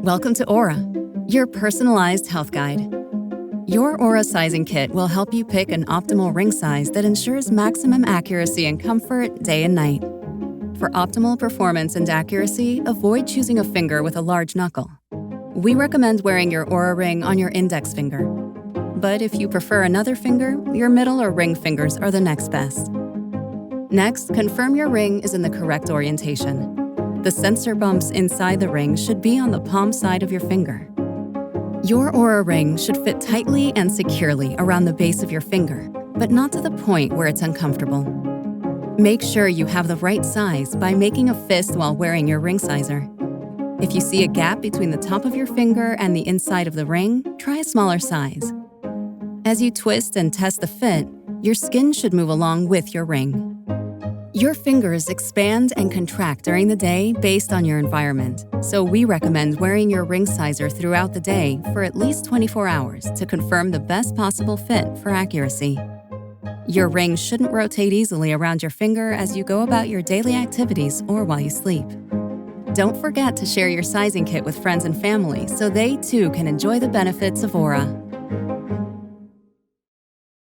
Welcome to Oura, your personalized health guide. Your Oura Sizing Kit will help you pick an optimal ring size that ensures maximum accuracy and comfort day and night. For optimal performance and accuracy, avoid choosing a finger with a large knuckle. We recommend wearing your Oura Ring on your index finger. But if you prefer another finger, your middle or ring fingers are the next best. Next, confirm your ring is in the correct orientation. The sensor bumps inside the ring should be on the palm side of your finger. Your Oura Ring should fit tightly and securely around the base of your finger, but not to the point where it's uncomfortable. Make sure you have the right size by making a fist while wearing your ring sizer. If you see a gap between the top of your finger and the inside of the ring, try a smaller size. As you twist and test the fit, your skin should move along with your ring. Your fingers expand and contract during the day based on your environment, so we recommend wearing your ring sizer throughout the day for at least 24 hours to confirm the best possible fit for accuracy. Your ring shouldn't rotate easily around your finger as you go about your daily activities or while you sleep. Don't forget to share your sizing kit with friends and family so they too can enjoy the benefits of Oura.